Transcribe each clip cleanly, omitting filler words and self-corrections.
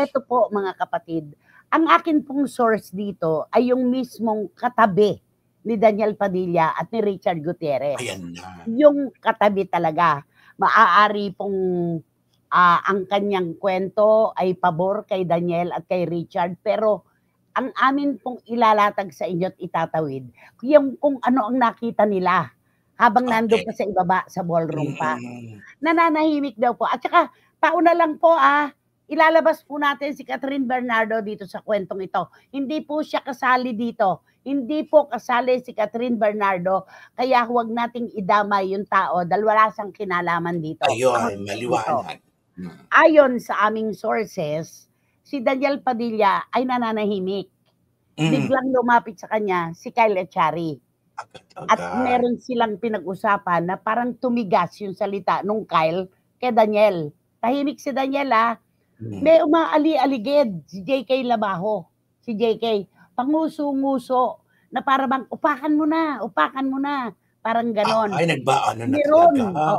eto po mga kapatid, ang akin pong source dito ay yung mismong katabi ni Daniel Padilla at ni Richard Gutierrez. Ayan na. Yung katabi talaga. Maaari pong ang kanyang kwento ay pabor kay Daniel at kay Richard, pero ang amin pong ilalatag sa inyo at itatawid, yung kung ano ang nakita nila habang nandun pa sa ibaba sa ballroom pa. Nananahimik daw po. At saka, pauna lang po ilalabas po natin si Catherine Bernardo dito sa kwentong ito. Hindi po siya kasali dito. Hindi po kasali si Catherine Bernardo, kaya huwag nating idamay yung tao dahil wala siyang kinalaman dito. Ayun, maliwanag. Ayon sa aming sources, si Daniel Padilla ay nananahimik. Biglang lumapit sa kanya si Kyle Echari. At meron silang pinag-usapan na parang tumigas yung salita nung Kyle kay Daniel. Tahimik si Daniel May umaali-aligid si JK Labajo. Si JK, panguso-nguso na para bang upakan mo na. Parang ganon. Ay, nagbaano na meron, talaga.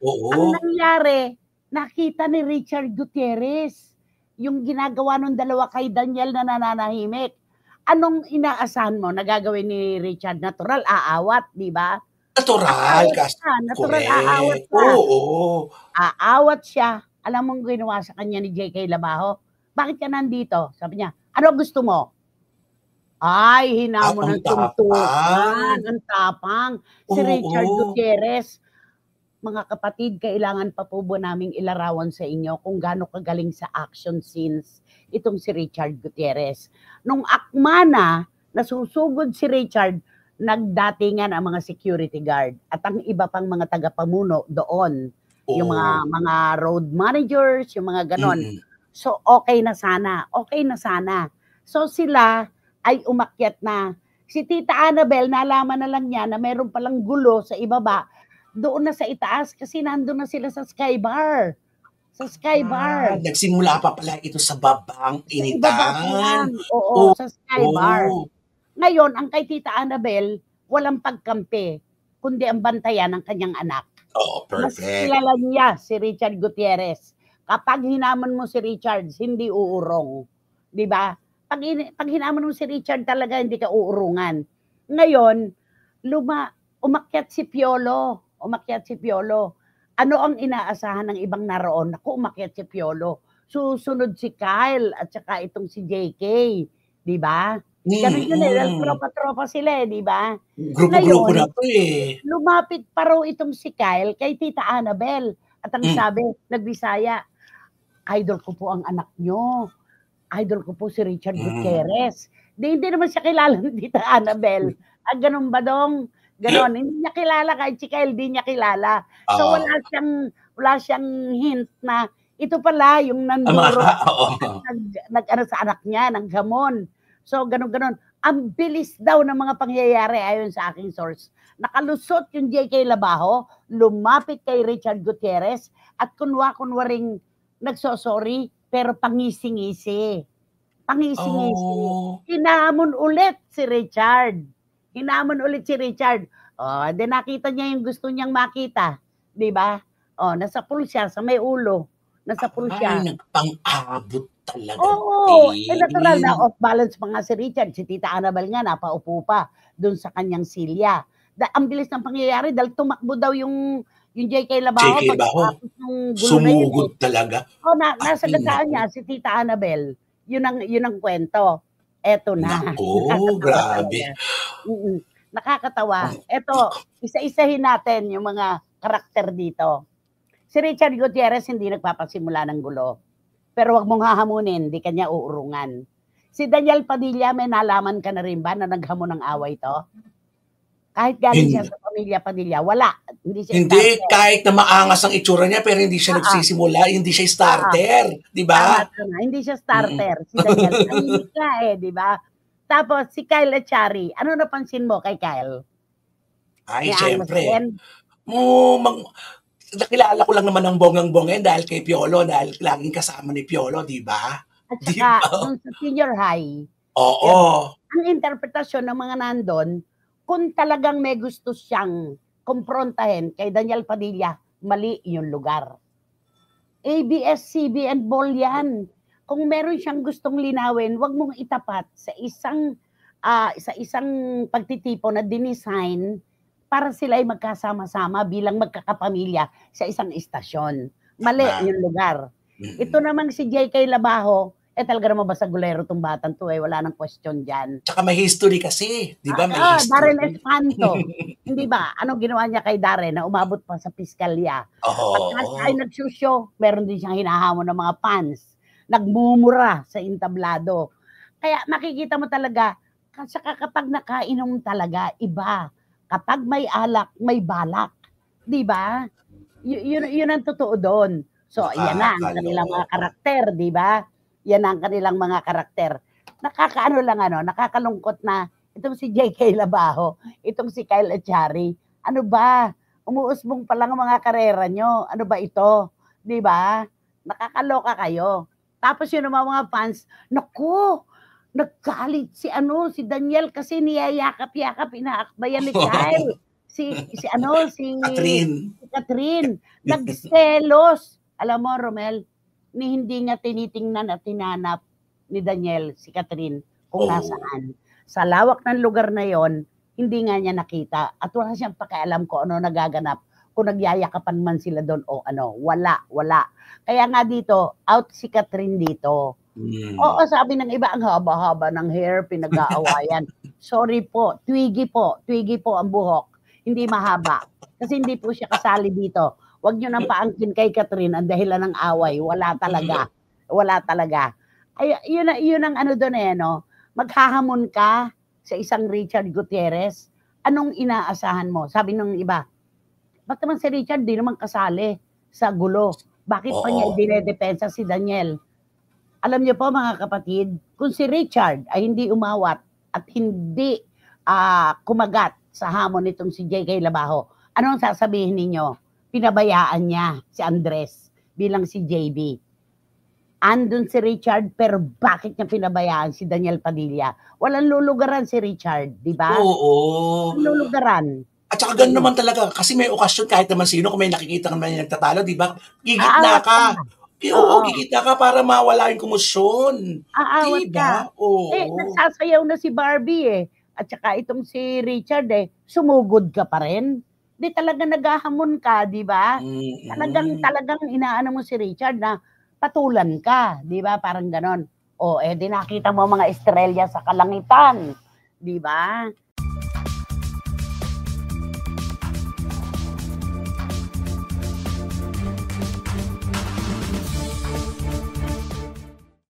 Oo. Ang nangyari, nakita ni Richard Gutierrez yung ginagawa ng dalawa kay Daniel na nananahimik. Anong inaasahan mo na gagawin ni Richard? Natural, aawat, di ba? Natural, aawat siya. Oo. Aawat siya. Alam mong ginawa sa kanya ni JK Labajo? Bakit ka nandito? Sabi niya, ano gusto mo? Ay, hinamon ng tuntukan. Ang tapang. Si Richard Gutierrez. Mga kapatid, kailangan pa po ba naming ilarawan sa inyo kung gaano kagaling sa action scenes itong si Richard Gutierrez. Nung akma na nasusugod si Richard, nagdatingan ang mga security guard at ang iba pang mga tagapamuno doon. Yung mga road managers, yung mga ganon. So, okay na sana. So, sila ay umakyat na. Si Tita Annabel, nalaman na lang niya na meron palang gulo sa ibaba. Doon na sa itaas kasi nandun na sila sa Skybar. Nagsimula pa pala ito sa babang initan. Oo, sa Skybar. Ngayon, ang kay Tita Annabel, walang pagkampi, kundi ang bantayan ng kanyang anak. Perfect. Mas kilala niya si Richard Gutierrez. Kapag hinamon mo si Richard, hindi uurong. Di ba? Pag hinamon mo si Richard talaga, hindi ka uurungan. Ngayon, umakyat si Piolo. Ano ang inaasahan ng ibang naroon? Naku, umakyat si Piolo. Susunod si Kyle at saka itong si JK. Di ba? Ganun yun tropa-tropa sila di ba? Grupo-grupo na to lumapit pa raw itong si Kyle kay Tita Annabel. At ang sabi, nagbisaya, idol ko po ang anak nyo. Idol ko po si Richard Gutierrez. Hindi naman siya kilala ni Tita Annabel. Ganun ba dong? Ganon. Hindi niya kilala, kahit si Kyle, hindi niya kilala. So wala siyang hint na ito pala yung nanduro nag-ano sa anak niya, ng gamon. So, ganon. Ang bilis daw ng mga pangyayari ayon sa aking source. Nakalusot yung JK Labajo, lumapit kay Richard Gutierrez, at kunwaring nagsosorry, pero pangisi-ngisi. Hinamon ulit si Richard. Then nakita niya yung gusto niyang makita. Di ba? Nasa pool siya, sa may ulo. Ay, nagpang-abot talaga. Natural na off-balance pa nga si Richard. Si Tita Annabel nga, napaupo pa doon sa kanyang silya. Ang bilis ng pangyayari dahil tumakbo daw yung JK Labajo. Sumugod talaga. Nasa gasaan niya, si Tita Annabel. Yun ang kwento. Eto na. Grabe. Nakakatawa. Eto, isa-isahin natin yung mga karakter dito. Si Richard Gutierrez hindi nagpapasimula ng gulo. Pero wag mong hahamunin, di kanya uurungan. Si Daniel Padilla, may nalaman ka na rin ba na naghamon ng away to? Kahit galing siya sa pamilya Padilla, wala. Hindi, kahit na maangas ang itsura niya, pero hindi siya nagsisimula, hindi siya starter, di ba? Hindi siya starter. Si Daniel, tahimik ka di ba? Tapos, si Kyle Echari, ano napansin mo kay Kyle? Ay, siyempre. Nakilala ko lang naman ang bongang-bonga dahil kay Piolo, dahil laging kasama ni Piolo, di ba? At saka, nung sa senior high, ang interpretasyon ng mga nandun, kung talagang may gusto siyang kumprontahin kay Daniel Padilla, mali yung lugar. ABS-CBN ball yan. kung meron siyang gustong linawin, wag mong itapat sa isang pagtitipon na dinesign para sila ay magkasama-sama bilang magkakapamilya sa isang istasyon. Mali yung lugar. Ito namang si JK Labajo, talaga naman basagulero tong batang to wala nang question dyan. Tsaka may history kasi, di ba? May history. Darren Espanto. Hindi ba? Anong ginawa niya kay Darren na umabot pa sa piskalya? At kahit ay nagsusyo, meron din siyang hinahamon ng mga fans. Nagmumura sa entablado. Kaya makikita mo talaga, saka kapag nakainom talaga, iba. Kapag may alak, may balak. Di ba? Yun ang totoo doon. So, yan na ang kanilang mga karakter, di ba? Yan ang kanilang mga karakter. Nakakalungkot na itong si JK Labajo, itong si Kyle Echari. Ano ba? Umuusbong pa lang ang mga karera nyo. Ano ba ito? Di ba? Nakakaloka kayo. Tapos yun naman mga fans, naku, naggalit si Daniel kasi niyayakap-yakap, inaakbayan ni Kyle. Si Catherine. Nagselos. Alam mo, Romel, ni hindi nga tinitingnan at tinanap ni Daniel si Catherine kung nasaan. Sa lawak ng lugar na yon, hindi nga niya nakita at wala siyang pakialam kung ano nagaganap, kung nagyayakapan man sila doon o ano. Wala. Kaya nga dito, out si Catherine dito. Oo, sabi ng iba, ang haba-haba ng hair, pinag-aawayan. Sorry po, twiggy po ang buhok. Hindi mahaba. Kasi hindi po siya kasali dito. Huwag nyo nang paangkin kay Catherine ang dahilan ng away. Wala talaga. Ay, yun ang ano doon no? Maghahamon ka sa isang Richard Gutierrez. Anong inaasahan mo? Sabi ng iba, ba't naman si Richard di naman kasali sa gulo? Bakit pa niya dinedepensa si Daniel? Alam niyo po mga kapatid, kung si Richard ay hindi umawat at hindi kumagat sa hamon nitong si JK Labajo, anong sasabihin ninyo? Pinabayaan niya si Andres bilang si JB. Andun si Richard, pero bakit niya pinabayaan si Daniel Padilla? Walang lulugaran si Richard, di ba? Oo. Walang lulugaran. At saka ganun naman talaga, kasi may okasyon kahit naman sino, kung may nakikita naman yung nagtatalo, di ba? Gigitna ka. Oo, gigitna ka para mawala yung komosyon. Aawat ka. Oo. Nagsasayaw na si Barbie At saka itong si Richard sumugod ka pa rin. Di talaga naghahamon ka, di ba? Talagang inaano mo si Richard na patulan ka, di ba? Parang ganon. Di nakita mo mga estrella sa kalangitan, di ba?